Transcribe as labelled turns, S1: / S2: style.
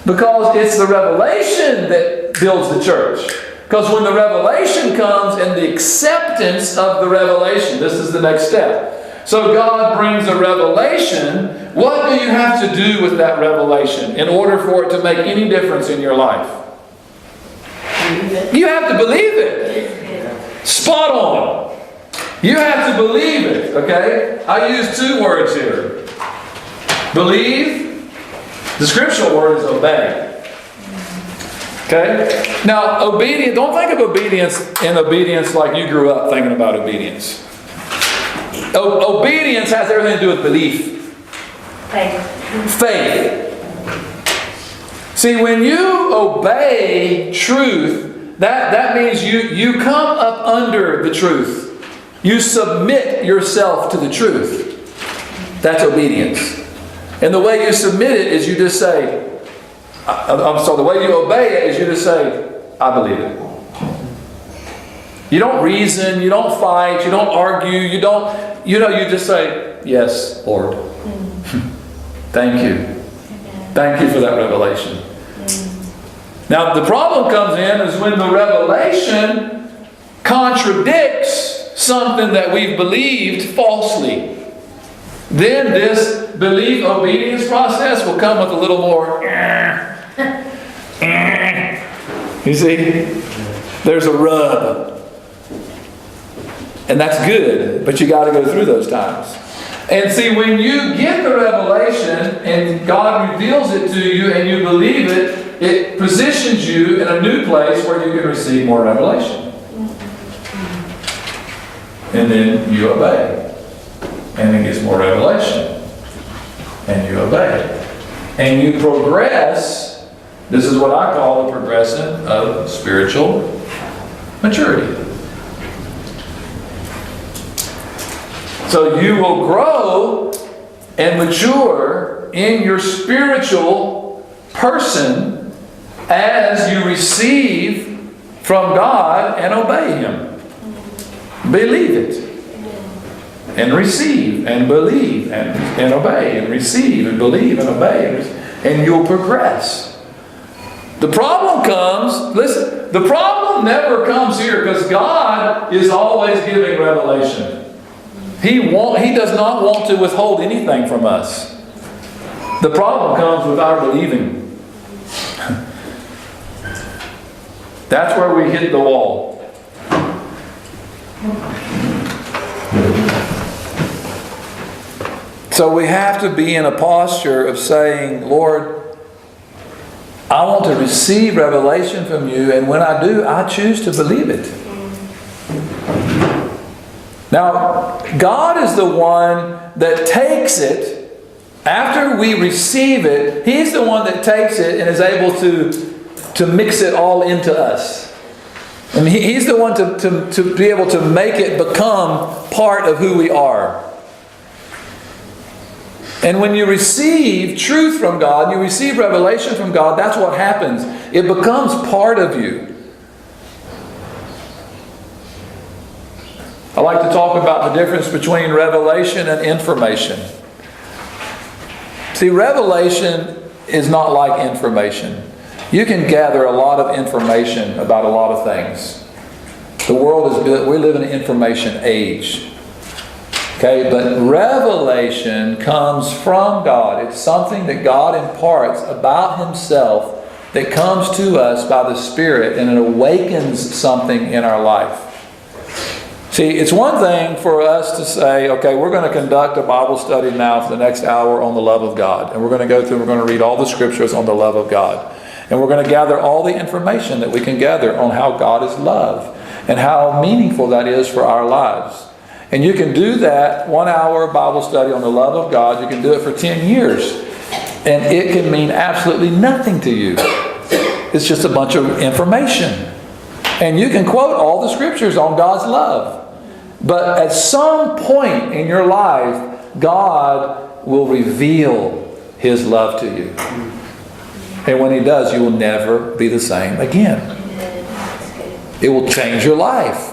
S1: Because it's the revelation that builds the church. Because when the revelation comes and the acceptance of the revelation, this is the next step. So God brings a revelation. What do you have to do with that revelation in order for it to make any difference in your life? You have to believe it. Spot on. You have to believe it, okay? I use two words here. Believe. The scriptural word is obey. Okay? Now, obedience, don't think of obedience like you grew up thinking about obedience. Obedience has everything to do with belief. Faith. See, when you obey truth, that means you come up under the truth. You submit yourself to the truth. That's obedience. And the way you submit it is you just say, the way you obey it is you just say, I believe it. You don't reason, you don't fight, you don't argue, you just say, yes, Lord. Thank you. Thank you for that revelation. Now the problem comes in is when the revelation contradicts something that we've believed falsely. Then this belief obedience process will come with a little more. You see? There's a rub. And that's good, but you got to go through those times. And see, when you get the revelation and God reveals it to you and you believe it, it positions you in a new place where you can receive more revelation. And then you obey. And it gets more revelation. And you obey. And you progress. This is what I call the progression of spiritual maturity. So you will grow and mature in your spiritual person as you receive from God and obey Him. Believe it. And receive and believe and obey and receive and believe and obey. And you'll progress. The problem comes, listen, the problem never comes here because God is always giving revelation. He does not want to withhold anything from us. The problem comes with our believing. That's where we hit the wall. So we have to be in a posture of saying, Lord, I want to receive revelation from you, and when I do, I choose to believe it. Now, God is the one that takes it. After we receive it, He's the one that takes it and is able to mix it all into us. And He's the one to be able to make it become part of who we are. And when you receive truth from God, you receive revelation from God, that's what happens. It becomes part of you. I like to talk about the difference between revelation and information. See, revelation is not like information. You can gather a lot of information about a lot of things. The world is built, we live in an information age. Okay, but revelation comes from God. It's something that God imparts about Himself that comes to us by the Spirit, and it awakens something in our life. See, it's one thing for us to say, okay, we're going to conduct a Bible study now for the next hour on the love of God. And we're going to go through and we're going to read all the scriptures on the love of God. And we're going to gather all the information that we can gather on how God is love and how meaningful that is for our lives. And you can do that 1 hour Bible study on the love of God. You can do it for 10 years. And it can mean absolutely nothing to you. It's just a bunch of information. And you can quote all the scriptures on God's love. But at some point in your life, God will reveal His love to you. And when He does, you will never be the same again. It will change your life.